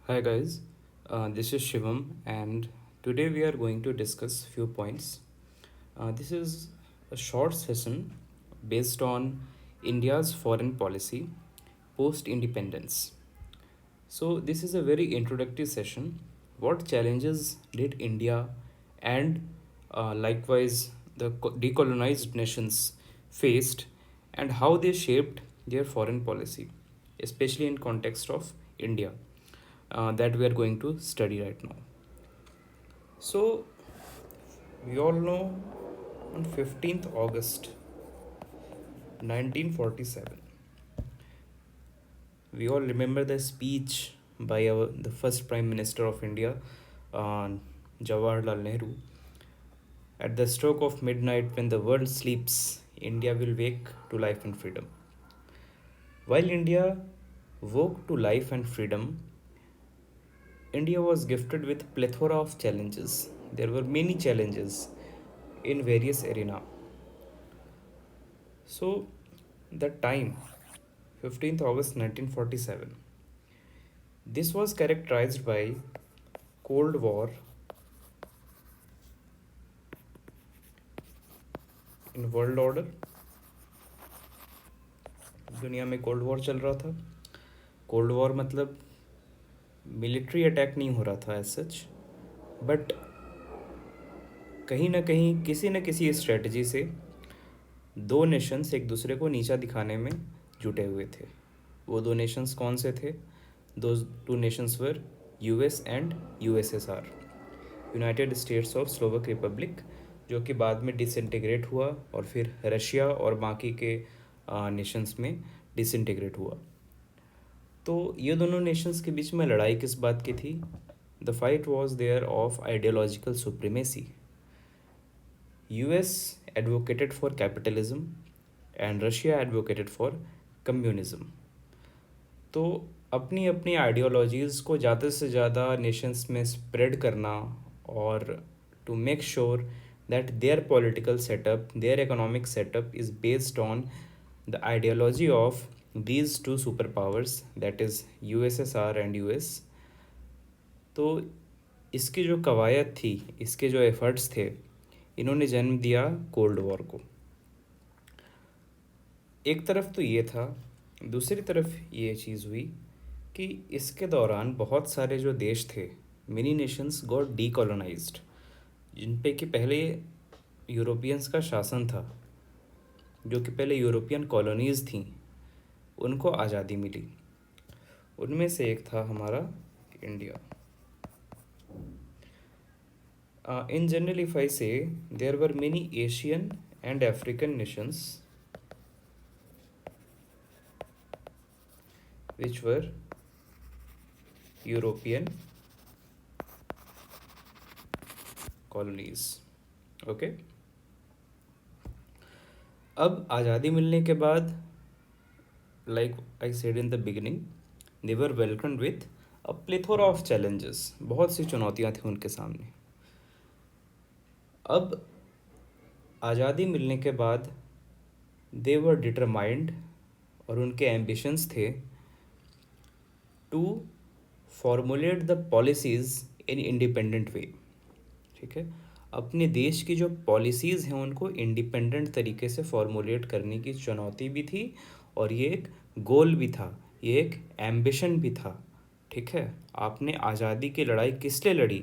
Hi guys, this is Shivam, and today we are going to discuss few points. This is a short session based on India's foreign policy post independence. So this is a very introductory session. What challenges did India and likewise the decolonized nations faced, and how they shaped their foreign policy, especially in context of India, that we are going to study right now. So we all know on 15th August 1947, we all remember the speech by the first Prime Minister of India, uh, Jawaharlal Nehru. At the stroke of midnight, when the world sleeps, India will wake to life and freedom. While India woke to life and freedom, India was gifted with plethora of challenges. There were many challenges in various arena. So, the time, 15th August 1947, this was characterized by Cold War in world order. दुनिया में cold war चल रहा था. Cold war मतलब military attack नहीं हो रहा था एज सच, बट कहीं ना कहीं किसी न किसी स्ट्रेटजी से दो नेशंस एक दूसरे को नीचा दिखाने में जुटे हुए थे. वो दो नेशंस कौन से थे? दो two nations were US and USSR, United States of Slovak Republic, जो कि बाद में डिसइंटीग्रेट हुआ और फिर रशिया और बाकी के नेशंस में डिसइंटीग्रेट हुआ. तो ये दोनों नेशंस के बीच में लड़ाई किस बात की थी? The fight was there of ideological supremacy. US advocated for capitalism and Russia advocated for communism. तो अपनी अपनी आइडियोलॉजीज़ को ज़्यादा से ज़्यादा नेशंस में स्प्रेड करना और to make sure that their political setup, their economic setup is based on the ideology of these two superpowers, that is USSR and US. तो इसकी जो कवायद थी, इसके जो एफर्ट्स थे, इन्होंने जन्म दिया कोल्ड वॉर को. एक तरफ तो ये था, दूसरी तरफ ये चीज़ हुई कि इसके दौरान बहुत सारे जो देश थे, मिनी नेशंस गॉट डीकोलोनाइज्ड, जिन पे कि पहले यूरोपियंस का शासन था, जो कि पहले यूरोपियन कॉलोनीज़ थीं, उनको आज़ादी मिली. उनमें से एक था हमारा India. In general, if I say, there were many Asian and African nations which were European colonies. Okay. अब आज़ादी मिलने के बाद, like I said in the beginning, they were welcomed with a plethora of challenges. बहुत सी चुनौतियाँ थी उनके सामने. अब आज़ादी मिलने के बाद दे वर डिटरमाइंड, और उनके एम्बिशंस थे to formulate the policies in independent way. ठीक है, अपने देश की जो पॉलिसीज़ हैं उनको इंडिपेंडेंट तरीके से फॉर्मुलेट करने की चुनौती भी थी, और ये एक गोल भी था, ये एक एम्बिशन भी था. ठीक है, आपने आज़ादी की लड़ाई किस लिए लड़ी?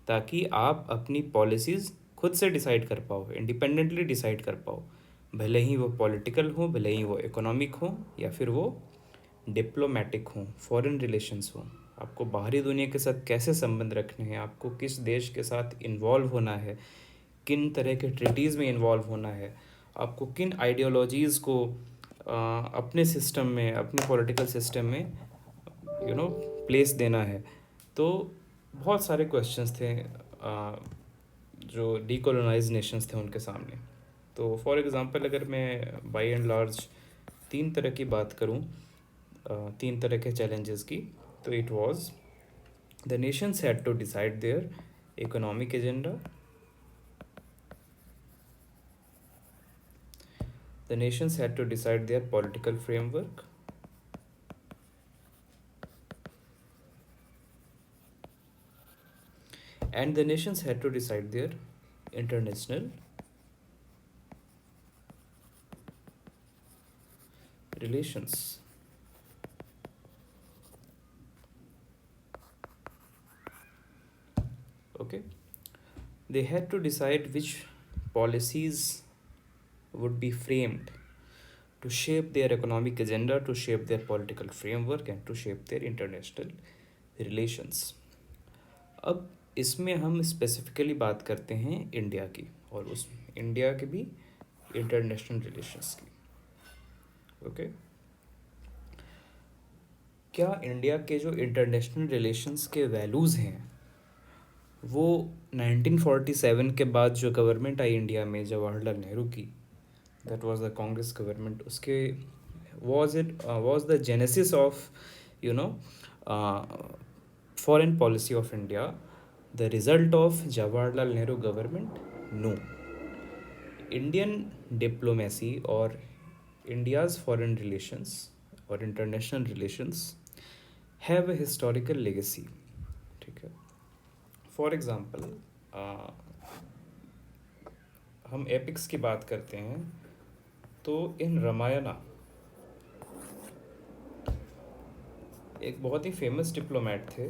ताकि आप अपनी पॉलिसीज़ खुद से डिसाइड कर पाओ, इंडिपेंडेंटली डिसाइड कर पाओ, भले ही वो पॉलिटिकल हो, भले ही वो इकोनॉमिक हो, या फिर वो डिप्लोमेटिक हों, फॉरेन रिलेशंस हों. आपको बाहरी दुनिया के साथ कैसे संबंध रखने हैं, आपको किस देश के साथ इन्वॉल्व होना है, किन तरह के ट्रीटीज़ में इन्वॉल्व होना है, आपको किन आइडियोलॉजीज़ को अपने सिस्टम में, अपने पॉलिटिकल सिस्टम में प्लेस देना है. तो बहुत सारे क्वेश्चंस थे जो डीकोलोनाइज नेशंस थे उनके सामने. तो फॉर एग्ज़ाम्पल, अगर मैं बाई एंड लार्ज तीन तरह की बात करूं, तीन तरह के चैलेंजेस की, तो it was the nations had to decide their economic agenda, the nations had to decide their political framework, and the nations had to decide their international relations. Okay, they had to decide which policies would be framed to shape their economic agenda, to shape their political framework and to shape their international relations. अब इसमें हम specifically बात करते हैं India की, और उस India के भी इंटरनेशनल रिलेशंस की. ओके, क्या इंडिया के जो इंटरनेशनल रिलेशंस के वैल्यूज़ हैं वो 1947 के बाद जो गवर्नमेंट आई इंडिया में जवाहरलाल नेहरू की, that was the Congress government, उसके was the genesis of you know foreign policy of India the result of Jawaharlal Nehru government? No. Indian diplomacy or India's foreign relations or international relations have a historical legacy. ठीक है, for example हम epics की बात करते हैं तो इन रामायणा एक बहुत ही फेमस डिप्लोमेट थे,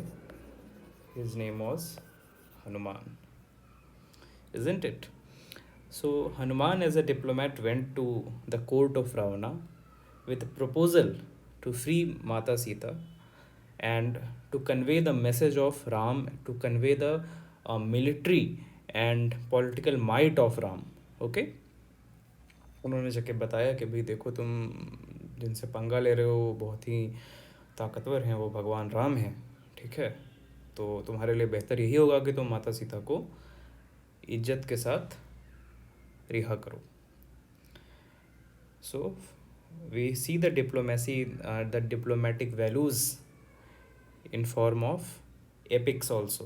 his name was Hanuman, isn't it? So Hanuman as a diplomat went to the court of Ravana with a proposal to free Mata Sita and to convey the message of Ram, to convey the military and political might of Ram. Okay, उन्होंने जाके बताया कि भाई देखो, तुम जिनसे पंगा ले रहे हो बहुत ही ताकतवर हैं, वो भगवान राम हैं. ठीक है, तो तुम्हारे लिए बेहतर यही होगा कि तुम माता सीता को इज्जत के साथ रिहा करो. So we see the diplomacy, the diplomatic values in form of epics also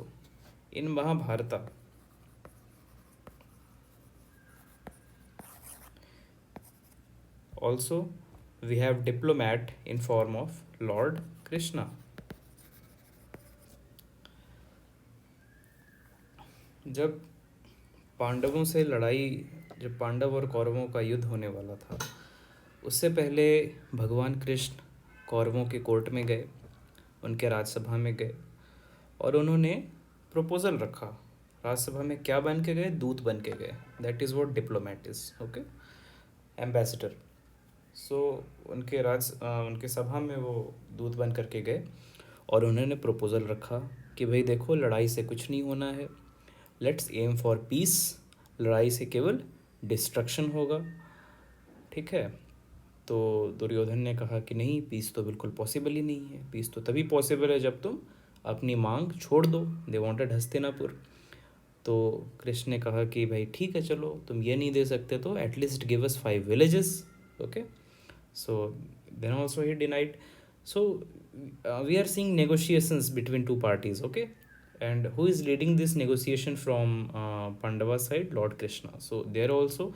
in Mahabharata. Also we have diplomat in form of Lord Krishna. जब पांडवों से लड़ाई, जब पांडव और कौरवों का युद्ध होने वाला था, उससे पहले भगवान कृष्ण कौरवों के कोर्ट में गए, उनके राज्यसभा में गए और उन्होंने प्रपोजल रखा. राज्यसभा में क्या बन के गए? दूत बन के गए. That is what diplomat is. Okay, ambassador. So उनके सभा में वो दूत बन करके गए और उन्होंने प्रपोजल रखा कि भाई देखो, लड़ाई से कुछ नहीं होना है, लेट्स एम फॉर पीस. लड़ाई से केवल डिस्ट्रक्शन होगा. ठीक है, तो दुर्योधन ने कहा कि नहीं, पीस तो बिल्कुल पॉसिबल ही नहीं है. पीस तो तभी पॉसिबल है जब तुम अपनी मांग छोड़ दो. They wanted Hastinapur. तो कृष्ण ने कहा कि भाई ठीक है, चलो तुम ये नहीं दे सकते तो at least give us 5 villages. Okay, so then also he denied. So we are seeing negotiations between two parties. Okay, and who is leading this negotiation from Pandava side? Lord Krishna. So there also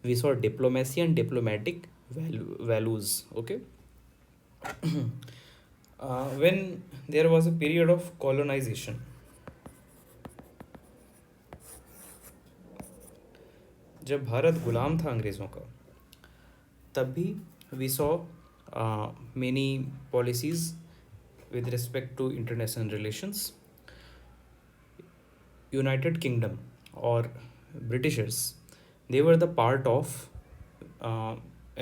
we saw diplomacy and diplomatic values. Okay. When there was a period of colonization, जब भारत गुलाम था अंग्रेज़ों का, तब भी we saw many policies with respect to international relations. United Kingdom or Britishers, they were the part of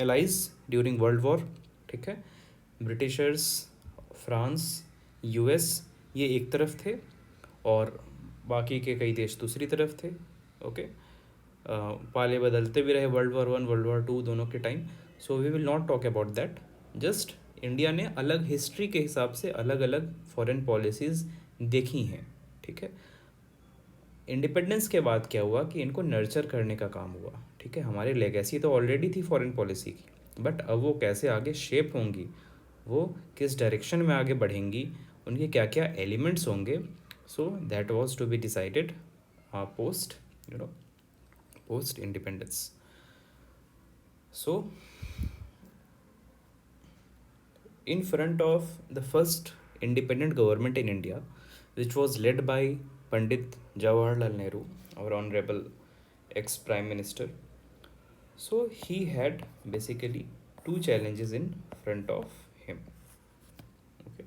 allies during World War. ठीक है, Britishers, France, US ये एक तरफ थे और बाकी के कई देश दूसरी तरफ थे. ओके, पाले बदलते भी रहे वर्ल्ड वॉर 1, वर्ल्ड वॉर 2 दोनों के time. So we will not talk about that. Just India ने अलग हिस्ट्री के हिसाब से अलग अलग फॉरेन पॉलिसीज़ देखी हैं. ठीक है, इंडिपेंडेंस के बाद क्या हुआ कि इनको नर्चर करने का काम हुआ. ठीक है, हमारी लेगेसी तो ऑलरेडी थी फॉरेन पॉलिसी की, बट अब वो कैसे आगे शेप होंगी, वो किस डायरेक्शन में आगे बढ़ेंगी, उनके क्या क्या एलिमेंट्स होंगे. So that was to be decided post independence. So in front of the first independent government in India, which was led by Pandit Jawaharlal Nehru, our honorable ex-prime minister. So he had basically two challenges in front of him. Okay.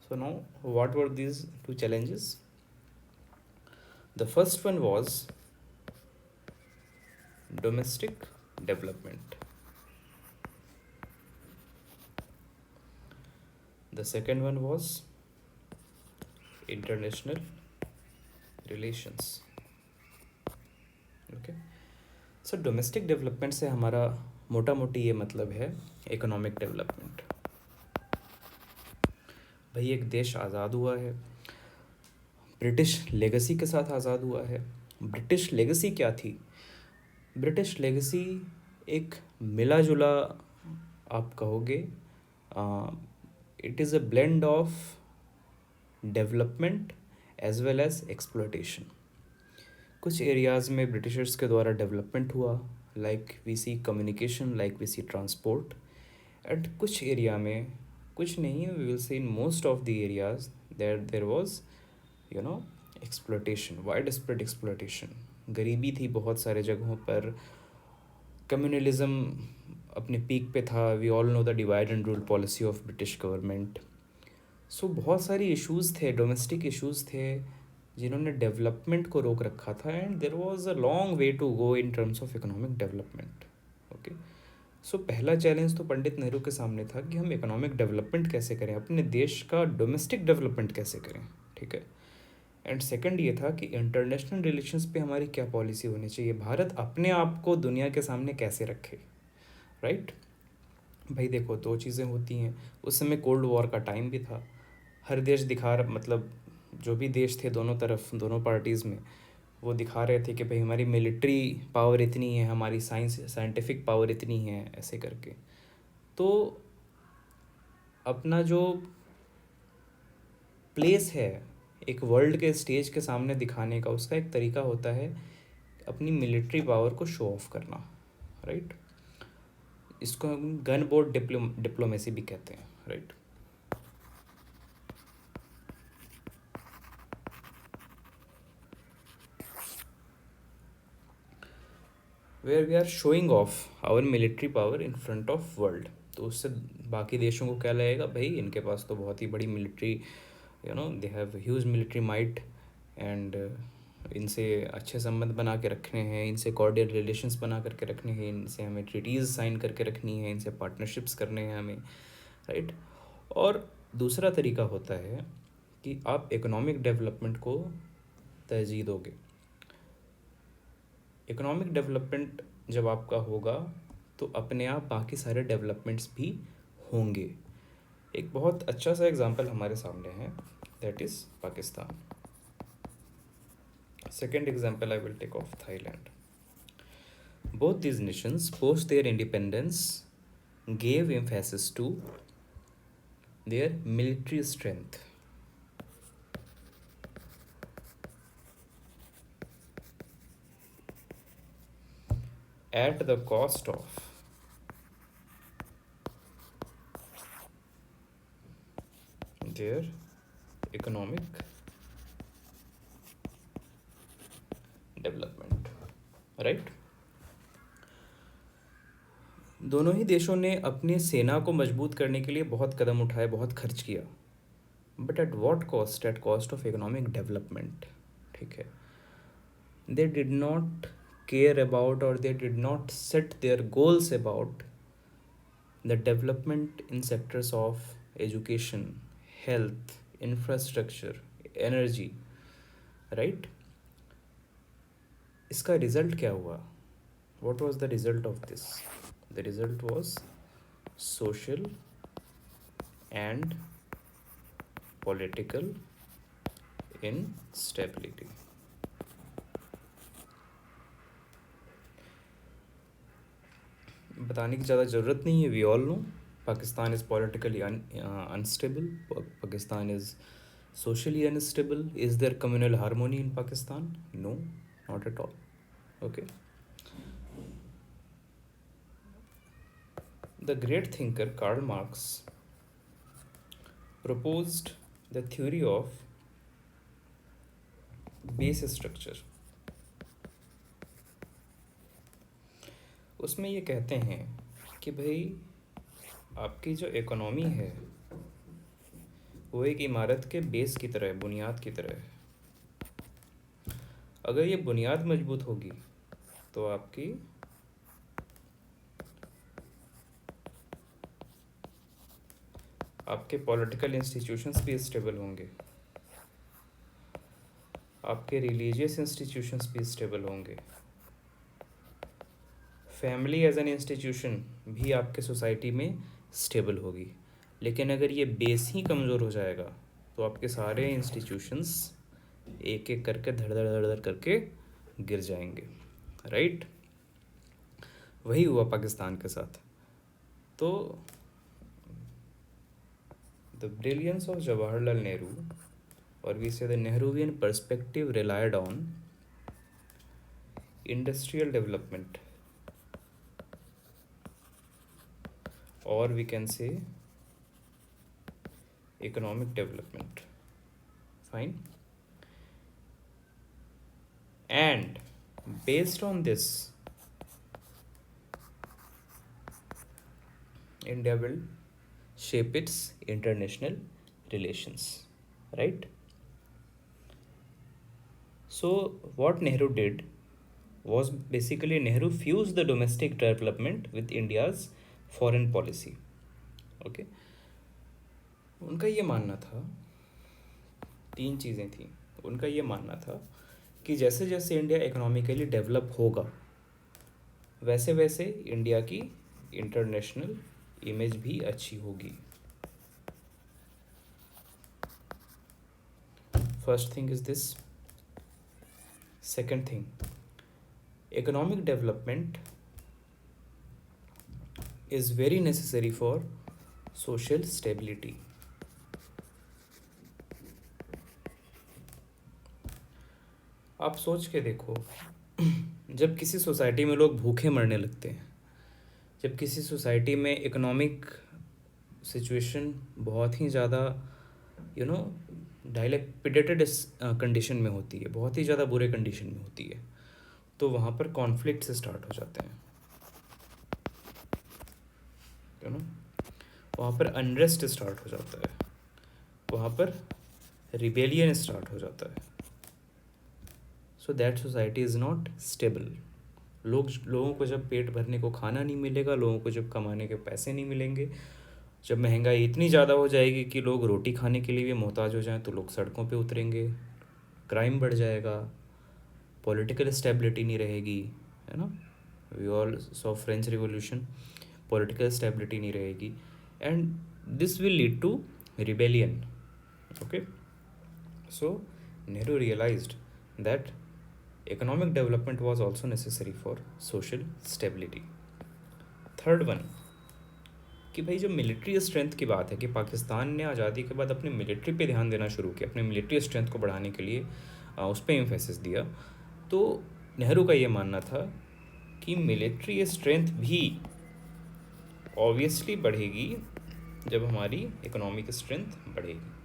So now, what were these two challenges? The first one was domestic development. The second one was international relations. Okay. So domestic development से हमारा मोटा मोटी ये मतलब है economic development. भाई एक देश आज़ाद हुआ है, ब्रिटिश लेगेसी के साथ आज़ाद हुआ है। ब्रिटिश लेगेसी क्या थी? ब्रिटिश लेगेसी एक मिला जुला, आप कहोगे, it is a blend of development as well as exploitation. कुछ एरियाज़ में ब्रिटिशर्स के द्वारा डेवलपमेंट हुआ, like we see communication, like we see transport. And कुछ एरिया में, कुछ नहीं, we will see in most of the areas there was exploitation, widespread exploitation. गरीबी थी बहुत सारे जगहों पर, कम्युनलिज्म अपने पीक पे था। We all know the divide and rule policy of British government. So बहुत सारी इश्यूज़ थे, डोमेस्टिक इश्यूज़ थे, जिन्होंने डेवलपमेंट को रोक रखा था। And there was a long way to go in terms of economic development. Okay. So पहला चैलेंज तो पंडित नेहरू के सामने था कि हम इकोनॉमिक डेवलपमेंट कैसे करें, अपने देश का डोमेस्टिक डेवलपमेंट कैसे करें। ठीक है। एंड सेकंड ये था कि इंटरनेशनल रिलेशंस पे हमारी क्या पॉलिसी होनी चाहिए, भारत अपने आप को दुनिया के सामने कैसे रखे। राइट। भाई देखो, दो चीज़ें होती हैं। उस समय कोल्ड वॉर का टाइम भी था, हर देश दिखा रहा, मतलब जो भी देश थे दोनों तरफ, दोनों पार्टीज़ में, वो दिखा रहे थे कि भाई हमारी मिलिट्री पावर इतनी है, हमारी साइंटिफिक पावर इतनी है, ऐसे करके। तो अपना जो प्लेस है एक वर्ल्ड के स्टेज के सामने दिखाने का, उसका एक तरीका होता है अपनी मिलिट्री पावर को शो ऑफ करना। राइट। इसको हम गन बोर्ड डिप्लोमेसी भी कहते हैं। Right. Where we are showing off our military power in front of world. तो उससे बाकी देशों को क्या लगेगा, भाई इनके पास तो बहुत ही बड़ी military, they have huge military might. And इनसे अच्छे संबंध बना के रखने हैं, इनसे कॉर्डियल रिलेशंस बना करके रखने हैं, इनसे हमें ट्रीटीज़ साइन करके रखनी है, इनसे पार्टनरशिप्स करने हैं हमें। राइट। और दूसरा तरीका होता है कि आप इकोनॉमिक डेवलपमेंट को तरजीह दोगे। इकोनॉमिक डेवलपमेंट जब आपका होगा तो अपने आप बाकी सारे डेवलपमेंट्स भी होंगे। एक बहुत अच्छा सा एग्जांपल हमारे सामने है, that is Pakistan. Second example I will take of Thailand. Both these nations post their independence gave emphasis to their military strength. At the cost of their economic development. Right? दोनों ही देशों ने अपनी सेना को मजबूत करने के लिए बहुत कदम उठाए, बहुत खर्च किया, but at what cost? At cost of economic development. ठीक है। They did not care about, or they did not set their goals about the development in sectors of education, health, infrastructure, energy. Right? इसका result क्या हुआ? What was the result of this? The result was social and political instability. बताने की ज़्यादा ज़रूरत नहीं है, we all know Pakistan is politically unstable, Pakistan is socially unstable. Is there communal harmony in Pakistan? No, not at all. Okay. The great thinker Karl Marx proposed the theory of base structure, उसमें ये कहते हैं कि भाई आपकी जो economy है वो एक इमारत के बेस की तरह है, बुनियाद की तरह है। अगर ये बुनियाद मजबूत होगी तो आपके पॉलिटिकल इंस्टीट्यूशंस भी स्टेबल होंगे, आपके रिलीजियस इंस्टीट्यूशंस भी स्टेबल होंगे, फैमिली एज एन इंस्टीट्यूशन भी आपके सोसाइटी में स्टेबल होगी। लेकिन अगर ये बेस ही कमज़ोर हो जाएगा तो आपके सारे इंस्टीट्यूशंस एक एक करके धड़ धड़ धड़ धड़ करके गिर जाएंगे, राइट। वही हुआ पाकिस्तान के साथ। तो the brilliance of Jawaharlal Nehru, or we say the Nehruvian perspective, relied on industrial development, or we can say economic development. Fine. And based on this, India will shape its international relations, right? So what Nehru did was basically Nehru fused the domestic development with India's foreign policy. Okay. उनका ये मानना था, तीन चीज़ें थी। उनका ये मानना था कि जैसे जैसे इंडिया इकोनॉमिकली डेवलप होगा वैसे वैसे इंडिया की इंटरनेशनल इमेज भी अच्छी होगी। First thing is this. Second thing, economic development is very necessary for social stability. आप सोच के देखो, जब किसी सोसाइटी में लोग भूखे मरने लगते हैं, जब किसी सोसाइटी में इकोनॉमिक सिचुएशन बहुत ही ज़्यादा डायलेपिडेटेड कंडीशन में होती है, बहुत ही ज़्यादा बुरे कंडीशन में होती है, तो वहाँ पर कॉन्फ्लिक्ट से स्टार्ट हो जाते हैं, वहाँ पर अनरेस्ट स्टार्ट हो जाता है, वहाँ पर रिबेलियन स्टार्ट हो जाता है। So that society is not stable. लोगों को जब पेट भरने को खाना नहीं मिलेगा, लोगों को जब कमाने के पैसे नहीं मिलेंगे, जब महंगाई इतनी ज़्यादा हो जाएगी कि लोग रोटी खाने के लिए भी मोहताज हो जाएं, तो लोग सड़कों पे उतरेंगे, क्राइम बढ़ जाएगा, पॉलिटिकल स्टेबिलिटी नहीं रहेगी, है ना। We all saw French revolution, political stability नहीं रहेगी, and this will lead to rebellion. Okay, so Nehru realised that economic development was also necessary for social stability. Third one, कि भाई जो मिलिट्री स्ट्रेंथ की बात है कि पाकिस्तान ने आज़ादी के बाद अपने मिलिट्री पे ध्यान देना शुरू किया, अपने मिलिट्री स्ट्रेंथ को बढ़ाने के लिए उस पर एम्फेसिस दिया। तो नेहरू का ये मानना था कि मिलिट्री स्ट्रेंथ भी ऑब्वियसली बढ़ेगी जब हमारी इकोनॉमिक स्ट्रेंथ बढ़ेगी।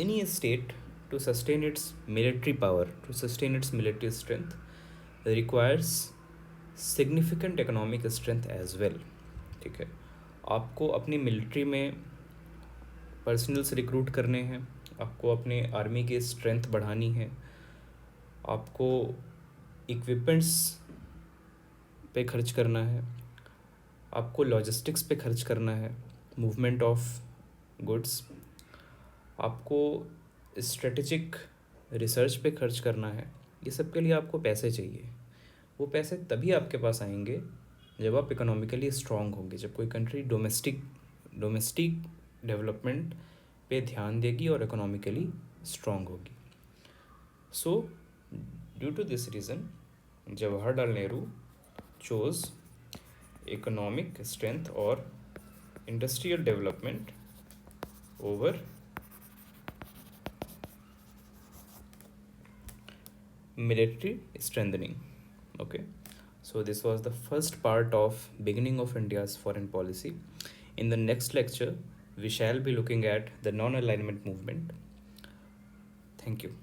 Any state to sustain its military power, to sustain its military strength, requires significant economic strength as well. ठीक है, आपको अपनी मिलिट्री में पर्सनल्स रिक्रूट करने हैं, आपको अपने आर्मी की स्ट्रेंथ बढ़ानी है, आपको इक्विपमेंट्स पे खर्च करना है, आपको लॉजिस्टिक्स पे खर्च करना है, मूवमेंट ऑफ गुड्स, आपको स्ट्रेटेजिक रिसर्च पे खर्च करना है। ये सब के लिए आपको पैसे चाहिए। वो पैसे तभी आपके पास आएंगे जब आप इकोनॉमिकली स्ट्रांग होंगे, जब कोई कंट्री डोमेस्टिक डेवलपमेंट पे ध्यान देगी और इकोनॉमिकली स्ट्रांग होगी। So due to this reason Jawaharlal Nehru chose economic strength और industrial development over military strengthening. Okay, so this was the first part of beginning of India's foreign policy. In the next lecture we shall be looking at the non alignment movement. Thank you.